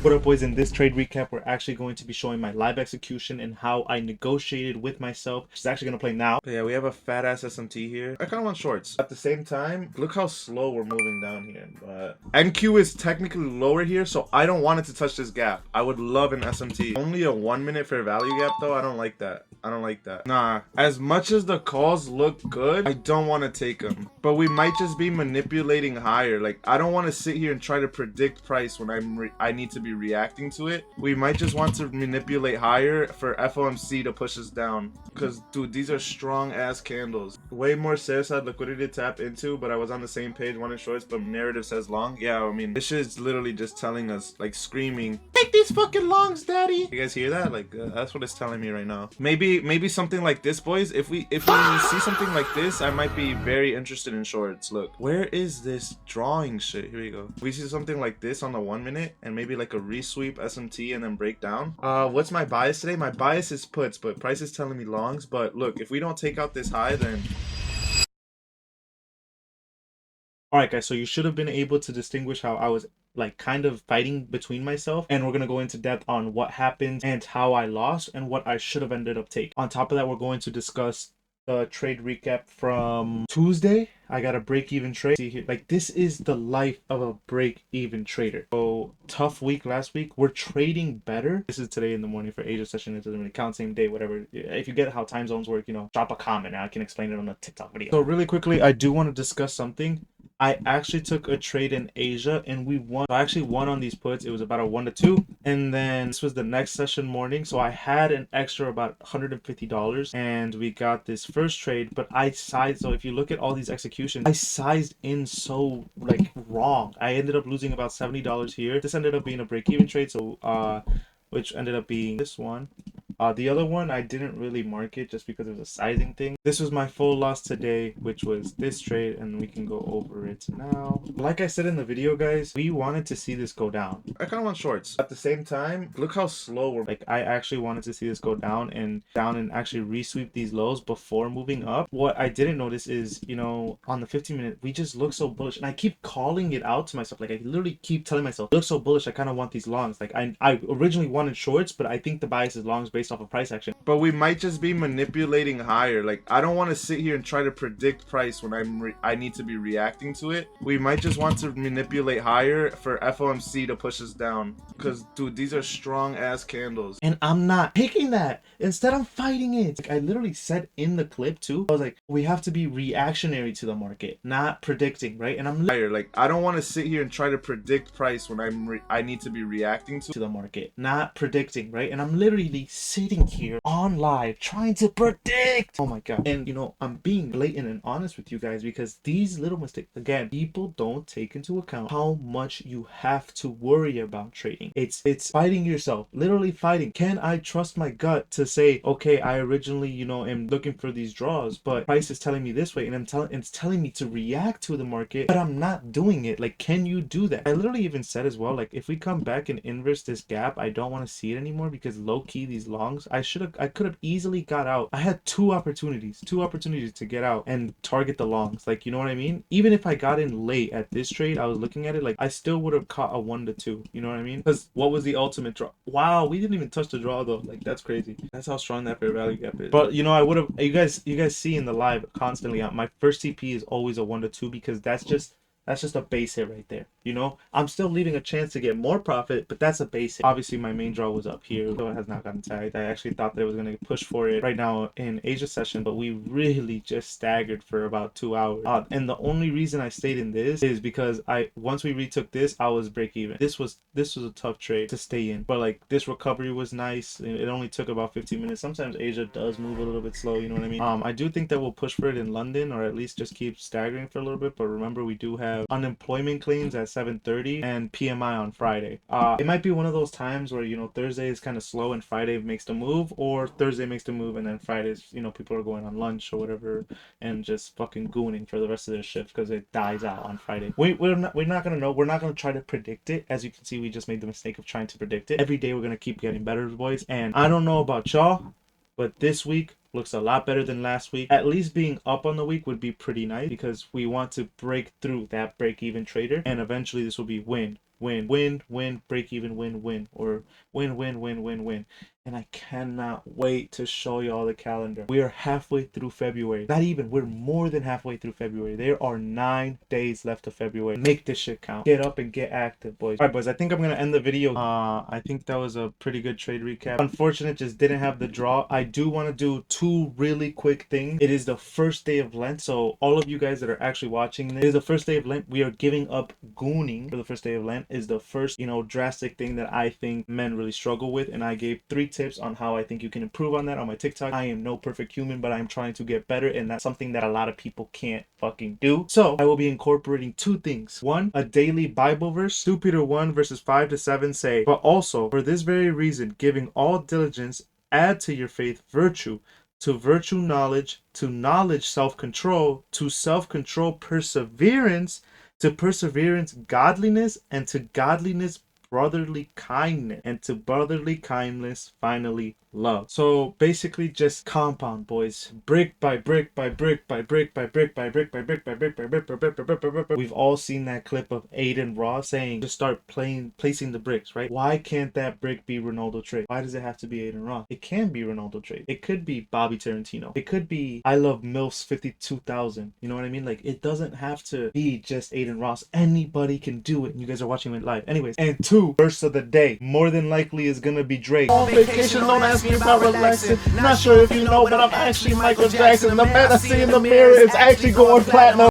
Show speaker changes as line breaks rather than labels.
What up, boys? In this trade recap, we're actually going to be showing my live execution and how I negotiated with myself. She's actually going to play now. But yeah, we have a fat ass SMT here. I kind of want shorts. At the same time, look how slow we're moving down here. But NQ is technically lower here, so I don't want it to touch this gap. I would love an SMT. Only a 1 minute fair value gap though. I don't like that. I don't like that. Nah, as much as the calls look good, I don't want to take them. But we might just be manipulating higher. Like, I don't want to sit here and try to predict price when I need to be reacting to it. We might just want to manipulate higher for FOMC to push us down. Because, dude, these are strong ass candles. Way more sell side liquidity to tap into, but I was on the same page, wanting shorts, but narrative says long. Yeah, I mean, this shit is literally just telling us, like, screaming, take these fucking longs, daddy. You guys hear that? Like, that's what it's telling me right now. Maybe something like this, boys. If we see something like this, I might be very interested in shorts. Look, where is this drawing shit? Here we go. We see something like this on the 1 minute and maybe like a resweep SMT and then break down. What's my bias today? My bias is puts, but price is telling me longs. But look, if we don't take out this high, then alright guys, so you should have been able to distinguish how I was like kind of fighting between myself, and we're going to go into depth on what happened and how I lost and what I should have ended up taking. On top of that, we're going to discuss the trade recap from Tuesday. I got a break-even trade. See here, like, this is the life of a break-even trader. So tough week last week. We're trading better. This is today in the morning for Asia session. It doesn't really count, same day, whatever. If you get how time zones work, you know, drop a comment and I can explain it on a TikTok video. So really quickly, I do want to discuss something. I actually took a trade in Asia and we won. I actually won on these puts. It was about a 1-2. And then this was the next session morning. So I had an extra about $150 and we got this first trade, but I sized. So if you look at all these executions, I sized in so like wrong. I ended up losing about $70 here. This ended up being a break-even trade. So, which ended up being this one. The other one, I didn't really mark it just because it was a sizing thing. This was my full loss today, which was this trade, and we can go over it now. Like I said in the video, guys, we wanted to see this go down. I kind of want shorts. At the same time, look how slow we're... Like, I actually wanted to see this go down and actually resweep these lows before moving up. What I didn't notice is, you know, on the 15-minute, we just look so bullish. And I keep calling it out to myself. Like, I literally keep telling myself, look so bullish, I kind of want these longs. Like, I originally wanted shorts, but I think the bias is longs based off of price action. But we might just be manipulating higher. Like, I don't want to sit here and try to predict price when I need to be reacting to it. We might just want to manipulate higher for FOMC to push us down. Because, dude, these are strong ass candles. And I'm not picking that. Instead, I'm fighting it. Like, I literally said in the clip too, I was like, we have to be reactionary to the market, not predicting, right? And I'm higher. Like, I don't want to sit here and try to predict price when I need to be reacting to the market, not predicting, right? And I'm literally sitting here on live trying to predict. Oh my god. And you know, I'm being blatant and honest with you guys because these little mistakes, again, people don't take into account how much you have to worry about trading. It's fighting yourself, literally fighting. Can I trust my gut to say, okay, I originally, you know, am looking for these draws, but price is telling me this way, and it's telling me to react to the market, but I'm not doing it. Like, can you do that? I literally even said as well, like, if we come back and inverse this gap, I don't want to see it anymore because low key these longs, I could have easily got out. I had two opportunities to get out and target the longs. Like, you know what I mean? Even if I got in late at this trade, I was looking at it, like, I still would have caught a 1-2. You know what I mean? Because what was the ultimate draw? Wow, we didn't even touch the draw though. Like, that's crazy. That's how strong that fair value gap is. But you know, I would have. You guys see in the live constantly. My first TP is always a 1-2 because that's just a base hit right there. You know, I'm still leaving a chance to get more profit, but that's a base hit. Obviously, my main draw was up here, so it has not gotten tagged. I actually thought that it was going to push for it right now in Asia session, but we really just staggered for about 2 hours. And the only reason I stayed in this is because once we retook this, I was break even. This was a tough trade to stay in, but like this recovery was nice. It only took about 15 minutes. Sometimes Asia does move a little bit slow. You know what I mean? I do think that we'll push for it in London, or at least just keep staggering for a little bit. But remember, we do have unemployment claims at 7:30 and PMI on Friday. It might be one of those times where, you know, Thursday is kind of slow and Friday makes the move, or Thursday makes the move and then Fridays, you know, people are going on lunch or whatever and just fucking gooning for the rest of their shift because it dies out on Friday. We're not gonna know. We're not gonna try to predict it. As you can see, we just made the mistake of trying to predict it. Every day we're gonna keep getting better, boys. And I don't know about y'all, but this week looks a lot better than last week. At least being up on the week would be pretty nice because we want to break through that break-even trader, and eventually this will be win, win, win, win, break even, win, win, or win, win, win, win, win. And I cannot wait to show y'all the calendar. We are halfway through February. Not even, we're more than halfway through February. There are 9 days left of February. Make this shit count. Get up and get active, boys. All right, boys, I think I'm gonna end the video. I think that was a pretty good trade recap. Unfortunate, just didn't have the draw. I do want to do 2 really quick things. It is the first day of Lent, so all of you guys that are actually watching this, it is the first day of Lent. We are giving up gooning for the first day of Lent. Is the first, drastic thing that I think men really struggle with, and I gave 3 tips on how I think you can improve on that on my TikTok. I am no perfect human, but I'm trying to get better, and that's something that a lot of people can't fucking do. So I will be incorporating 2 things. 1, a daily Bible verse. 2 Peter 1 verses 5 to 7 say, but also for this very reason, giving all diligence, add to your faith virtue, to virtue knowledge, to knowledge self-control, to self-control perseverance, to perseverance godliness, and to godliness brotherly kindness, and to brotherly kindness finally love. So basically just compound, boys. Brick by brick by brick by brick by brick by brick by brick by brick by brick by brick by brick by brick. We've all seen that clip of Aiden Ross saying just start placing the bricks, right? Why can't that brick be Ronaldo trade? Why does it have to be Aiden Ross? It can be Ronaldo trade. It could be Bobby Tarantino. It could be I Love MILFs 52,000. You know what I mean? Like, it doesn't have to be just Aiden Ross. Anybody can do it, and you guys are watching it live. Anyways, and 2, verse of the day. More than likely is gonna be Drake.
On vacation, don't ask me about relaxing. Not sure if you know, but I'm actually Michael Jackson. The man I see in the mirror is actually going platinum.